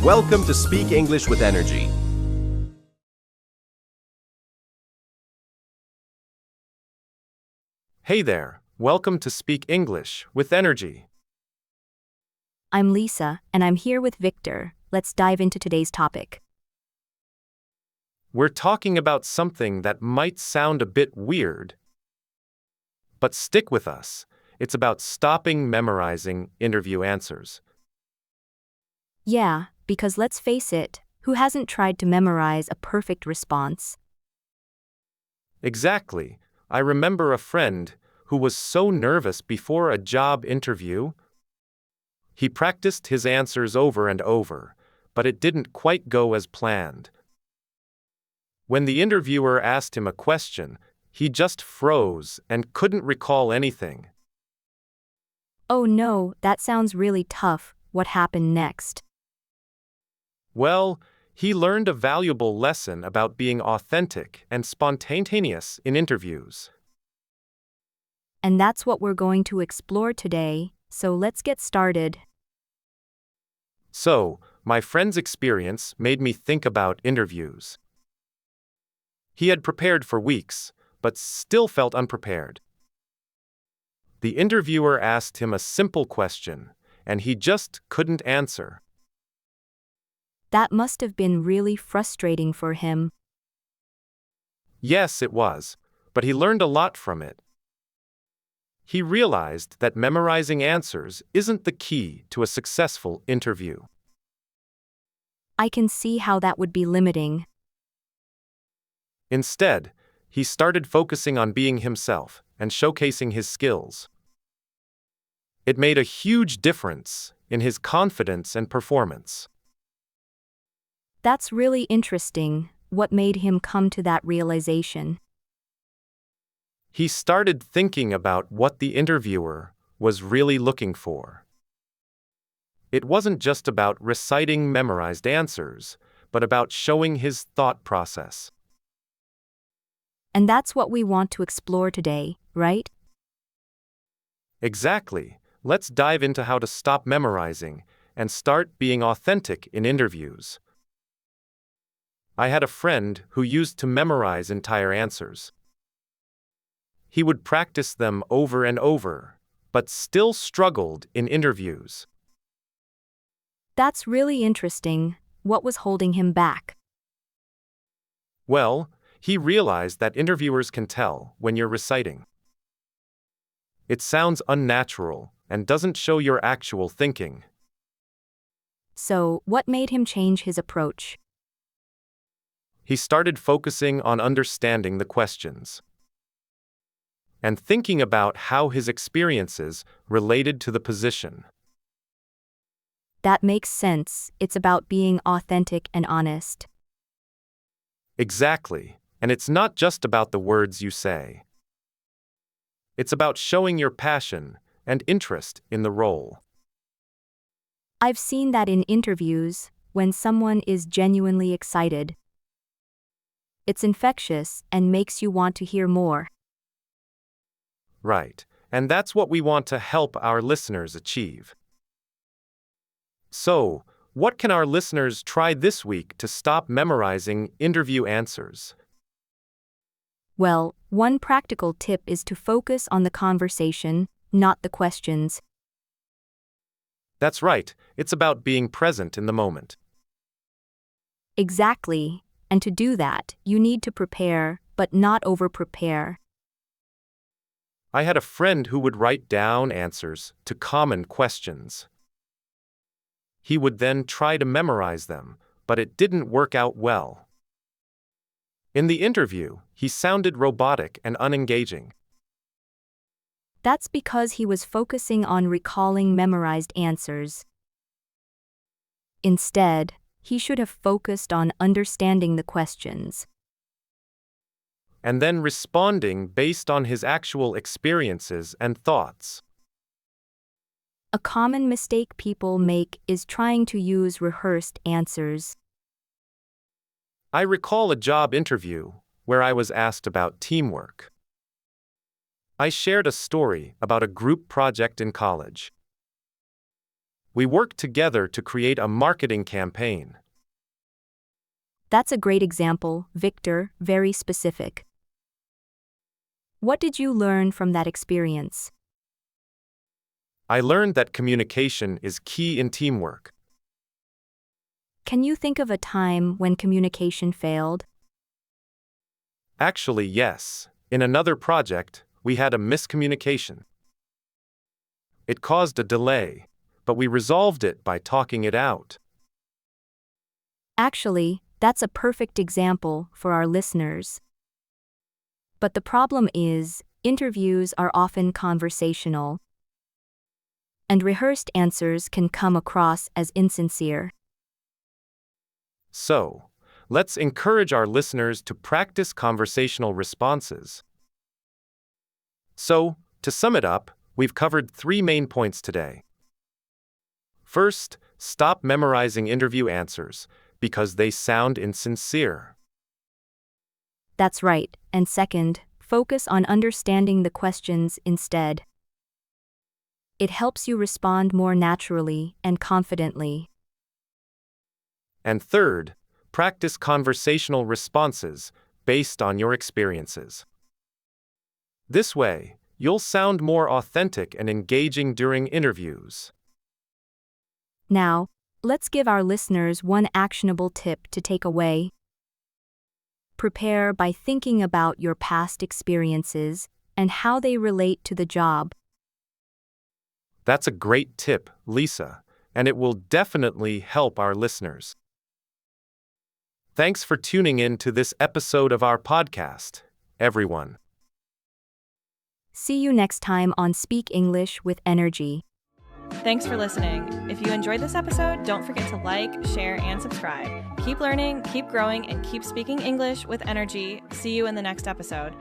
Welcome to Speak English with Energy. Hey there, welcome to Speak English with Energy. I'm Lisa, and I'm here with Victor. Let's dive into today's topic. We're talking about something that might sound a bit weird, but stick with us. It's about stopping memorizing interview answers. Yeah, because let's face it, who hasn't tried to memorize a perfect response? Exactly. I remember a friend who was so nervous before a job interview. He practiced his answers over and over, but it didn't quite go as planned. When the interviewer asked him a question, he just froze and couldn't recall anything. Oh no, that sounds really tough. What happened next? Well, he learned a valuable lesson about being authentic and spontaneous in interviews. And that's what we're going to explore today, so let's get started. So, my friend's experience made me think about interviews. He had prepared for weeks, but still felt unprepared. The interviewer asked him a simple question, and he just couldn't answer. That must have been really frustrating for him. Yes, it was, but he learned a lot from it. He realized that memorizing answers isn't the key to a successful interview. I can see how that would be limiting. Instead, he started focusing on being himself and showcasing his skills. It made a huge difference in his confidence and performance. That's really interesting. What made him come to that realization? He started thinking about what the interviewer was really looking for. It wasn't just about reciting memorized answers, but about showing his thought process. And that's what we want to explore today, right? Exactly. Let's dive into how to stop memorizing and start being authentic in interviews. I had a friend who used to memorize entire answers. He would practice them over and over, but still struggled in interviews. That's really interesting. What was holding him back? Well, he realized that interviewers can tell when you're reciting. It sounds unnatural and doesn't show your actual thinking. So, what made him change his approach? He started focusing on understanding the questions and thinking about how his experiences related to the position. That makes sense. It's about being authentic and honest. Exactly, and it's not just about the words you say. It's about showing your passion and interest in the role. I've seen that in interviews, when someone is genuinely excited. It's infectious and makes you want to hear more. Right, and that's what we want to help our listeners achieve. So, what can our listeners try this week to stop memorizing interview answers? Well, one practical tip is to focus on the conversation, not the questions. That's right, it's about being present in the moment. Exactly. And to do that, you need to prepare, but not over-prepare. I had a friend who would write down answers to common questions. He would then try to memorize them, but it didn't work out well. In the interview, he sounded robotic and unengaging. That's because he was focusing on recalling memorized answers. Instead, he should have focused on understanding the questions. And then responding based on his actual experiences and thoughts. A common mistake people make is trying to use rehearsed answers. I recall a job interview where I was asked about teamwork. I shared a story about a group project in college. We worked together to create a marketing campaign. That's a great example, Victor, very specific. What did you learn from that experience? I learned that communication is key in teamwork. Can you think of a time when communication failed? Actually, yes. In another project, we had a miscommunication. It caused a delay, but we resolved it by talking it out. Actually, that's a perfect example for our listeners. But the problem is, interviews are often conversational, and rehearsed answers can come across as insincere. So, let's encourage our listeners to practice conversational responses. So, to sum it up, we've covered 3 main points today. First, stop memorizing interview answers because they sound insincere. That's right. And second, focus on understanding the questions instead. It helps you respond more naturally and confidently. And third, practice conversational responses based on your experiences. This way, you'll sound more authentic and engaging during interviews. Now, let's give our listeners one actionable tip to take away. Prepare by thinking about your past experiences and how they relate to the job. That's a great tip, Lisa, and it will definitely help our listeners. Thanks for tuning in to this episode of our podcast, everyone. See you next time on Speak English with Energy. Thanks for listening. If you enjoyed this episode, don't forget to like, share, and subscribe. Keep learning, keep growing, and keep speaking English with energy. See you in the next episode.